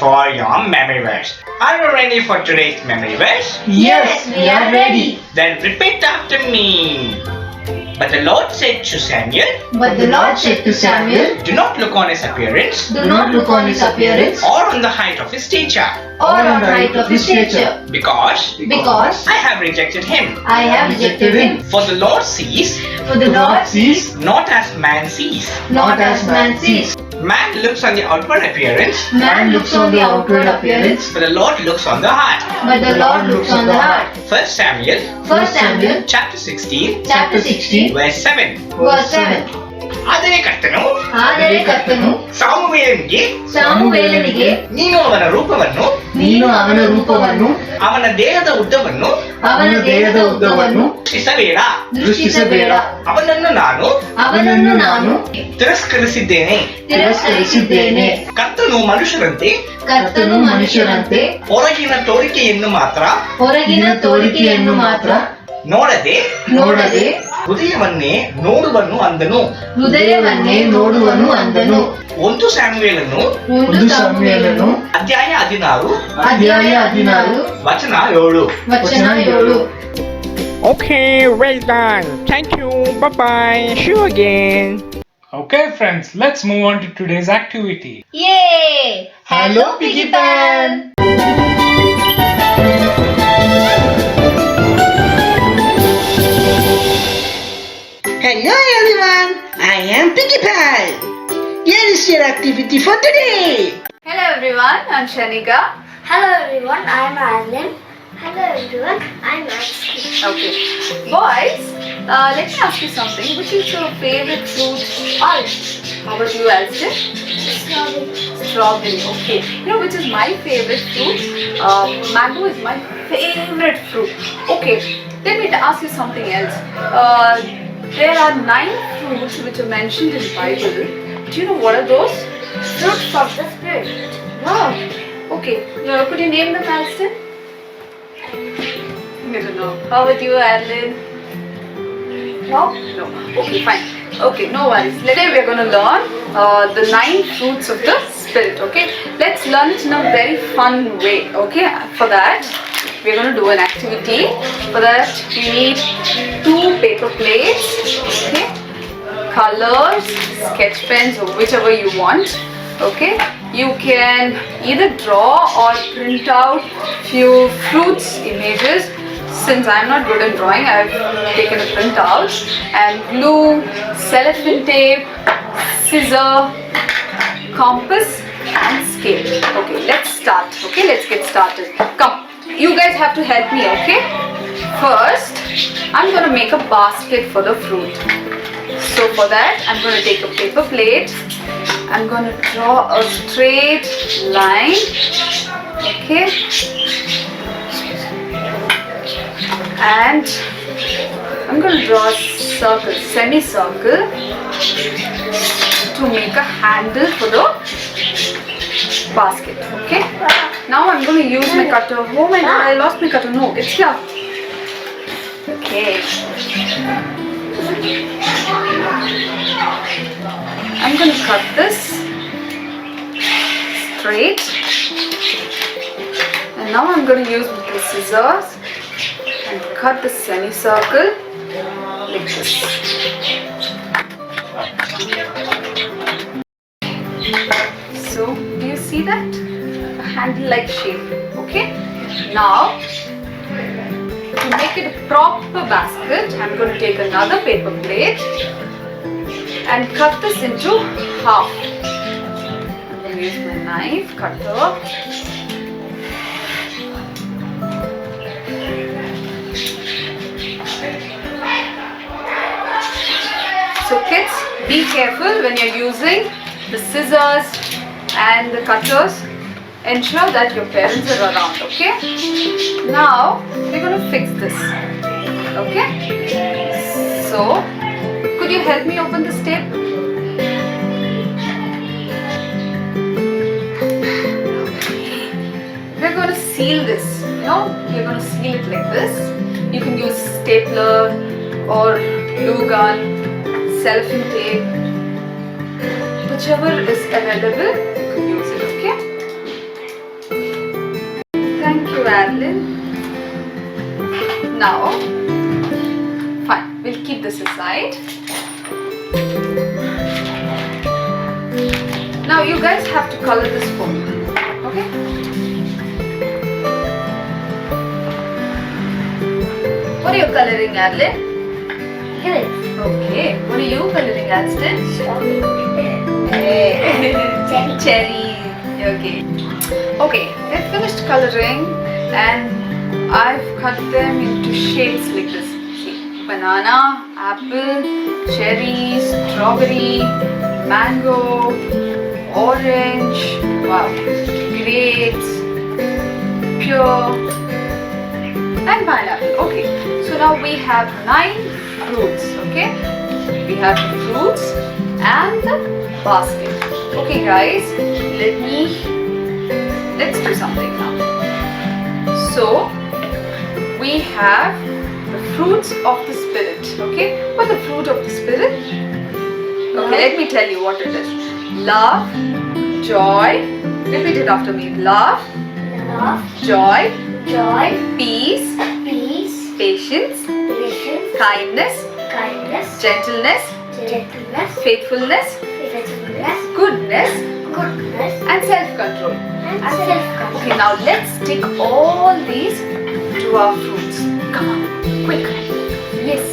for your memory verse. Are you ready for today's memory verse? Yes, we are ready. Then repeat after me. But the Lord said to Samuel, But the Lord said to Samuel, do not look on his appearance do not look on his appearance or on the height of his stature, or on the height of his stature, because because I have rejected him. I have rejected him. For the Lord sees For the Lord sees not as man sees. not as man sees. Man looks on the outward appearance, Man looks on the outward appearance, but the Lord looks on the heart. but the Lord looks on the heart. 1 Samuel 1 Samuel chapter 16 chapter 16 verse 7. verse 7. ಆದರೆ ಕರ್ತನು ಆದರೆ ಕರ್ತನು ಸಾಮುವೇಲನಿಗೆ ಸಾಮುವೇಲನಿಗೆ ನೀನು ಅವನ ರೂಪವನ್ನು, ನೀನು ಅವನ ರೂಪವನ್ನು, ಅವನ ದೇಹದ ಉದ್ದವನ್ನು ಅವನ ದೇಹದ ಉದ್ದವನ್ನು ದೃಷ್ಟಿಸಬೇಡ. ದೃಷ್ಟಿಸಬೇಡ. ಅವನನ್ನು ನಾನು ತಿರಸ್ಕರಿಸಿದ್ದೇನೆ. ತಿರಸ್ಕರಿಸಿದ್ದೇನೆ. ಕರ್ತನು ಮನುಷ್ಯರಂತೆ ಕರ್ತನು ಮನುಷ್ಯರಂತೆ ಹೊರಗಿನ ತೋರಿಕೆಯನ್ನು ಮಾತ್ರ ಹೊರಗಿನ ತೋರಿಕೆಯನ್ನು ಮಾತ್ರ ನೋಡದೆ ನೋಡದೆ ಹೃದಯವನ್ನೇ ನೋಡುವನು ಅಂದನು. ಹೃದಯವನ್ನೇ ನೋಡುವನು ಅಂದನು. 1 ಸ್ಯಾಮುವೇಲನು ಒಂದು ಸಾಮುವೇಲನು ಅಧ್ಯಾಯ 16 ಅಧ್ಯಾಯ 16 ವಚನ 7. ವಚನ 7. Okay, well done. Thank you. Bye bye. See you again. Okay, friends, let's move on to today's activity. Yay! Hello, Piggy Pan! Hello everyone, I am Pinkie Pie. Here is your activity for today. Hello everyone, I'm Shanika. Hello everyone, I'm Alan. Hello everyone, I'm Maxi. Okay, boys, let me ask you something. Which is your favorite fruit? Orange. How about you, Alston? Strawberry. Strawberry. Okay. You know which is my favorite fruit? Mango is my favorite fruit. Okay, let me ask you something else. There are 9 fruits which are mentioned in Bible. Do you know what are those? Fruits of the Spirit. Wow. Okay. Could you name them, Alston? I don't know. How about you, Alan? No. No. Okay, fine. Okay, no worries. Today we are going to learn the 9 fruits of the Spirit. Okay, let's learn it in a very fun way. Okay, for that we are going to do an activity. For that we need 2 paper plates. Okay, colors, sketch pens, or whichever you want. Okay, you can either draw or print out few fruits images. Since I'm not good at drawing, I've taken a printout and glue, cellophane tape, scissor, compass and scale. Okay, let's start. Okay, let's get started. Come, you guys have to help me, okay? First, I'm going to make a basket for the fruit. So for that, I'm going to take a paper plate. I'm going to draw a straight line. Okay. And I'm going to draw a circle, semicircle, to make a handle for the basket. Okay. Now I'm going to use my cutter. Oh my god, I lost my cutter. No, it's here. Okay. I'm going to cut this straight. And now I'm going to use the scissors and cut the semicircle like this. So, do you see that? A handle-like shape. Okay. Now, to make it a proper basket, I'm going to take another paper plate and cut this into half. I'm going to use my knife, cutter. So kids, be careful when you're using the scissors and the cutters. Ensure that your parents are around, okay? Now, we're going to fix this, okay? So, could you help me open this tape? We're going to seal this, we're going to seal it like this. You can use stapler or glue gun, cellophane tape, whichever is available, you can use it, okay? you, Adeline. Now, fine, we'll keep this aside. Now you guys have to color this for me, okay? What are you coloring, Adeline? Good. Okay. What are you coloring, Aston? Cherry. Cherry. Okay. Okay, they've finished coloring and I've cut them into shapes like this. See, banana, apple, cherry, strawberry, mango, orange, wow, grapes, pure, and pineapple. Okay, so now we have 9 fruits. Okay, we have the fruits and the basket. Okay, guys, let's do something now. So we have the fruits of the spirit. Okay, what the fruit of the spirit? Okay, let me tell you what it is. Love, joy. Repeat it after me. Love, Love, joy, joy, peace, peace, patience, patience, kindness, kindness, gentleness, gentleness, faithfulness, faithfulness, goodness, goodness, and self-control. and self-control. Okay, now let's stick all these to our fruits. Come on, quick. Yes.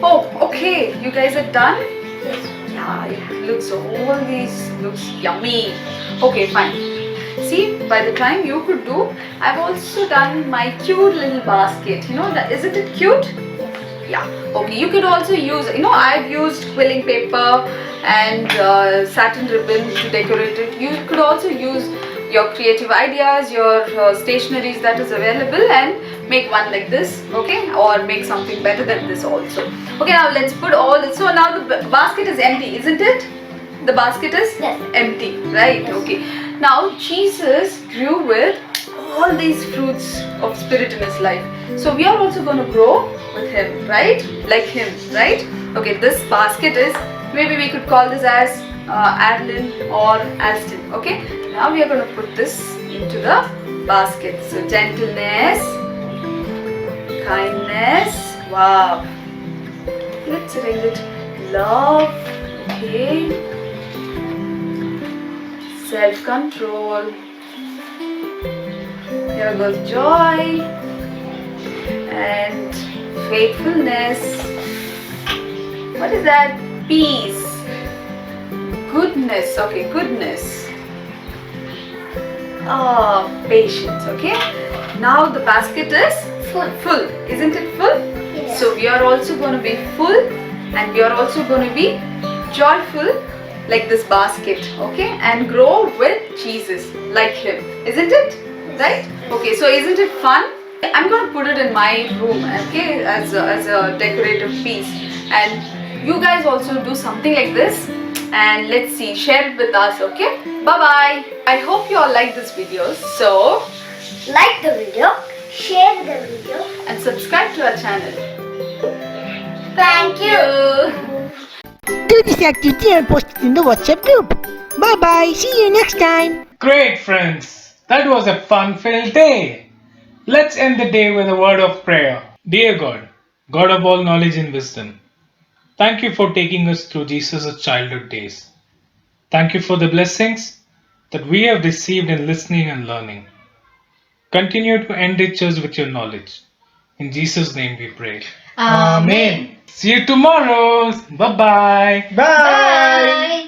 Oh, okay. You guys are done? Yeah, it looks, all these looks yummy. Okay, fine. See, by the time you could do, I've also done my cute little basket. You know, isn't it cute? Yeah. Okay, you could also use, I've used quilling paper and satin ribbon to decorate it. You could also use your creative ideas, your stationeries that is available and make one like this, okay? Or make something better than this also. Okay, now let's put all this. So now the basket is empty, isn't it? The basket is empty, right? Okay. Now Jesus grew with all these fruits of spirit in his life. So we are also going to grow with him, right? Like him, right? Okay, this basket is, maybe we could call this as Adeline or Aston, okay? Now we are going to put this into the basket. So gentleness, kindness, wow. Let's arrange it. Love, okay. Self-control. Here goes joy and faithfulness. What is that? Peace. Goodness. Okay, goodness. Patience. Okay. Now the basket is full. Isn't it full? Yes. So we are also going to be full and we are also going to be joyful like this basket, okay, and grow with Jesus like him, isn't it? Right? Okay, so isn't it fun? I'm going to put it in my room, okay, as a decorative piece, and you guys also do something like this and let's see, share it with us, okay? Bye bye. I hope you all like this video, so Like the video, share the video, and subscribe to our channel. thank you. Do this activity and post it in the WhatsApp group. Bye bye. See you next time. Great, friends. That was a fun-filled day. Let's end the day with a word of prayer. Dear God, God of all knowledge and wisdom, thank you for taking us through Jesus' childhood days. Thank you for the blessings that we have received in listening and learning. Continue to enrich us with your knowledge. In Jesus' name we pray. Amen. See you tomorrow. Bye-bye. Bye. Bye.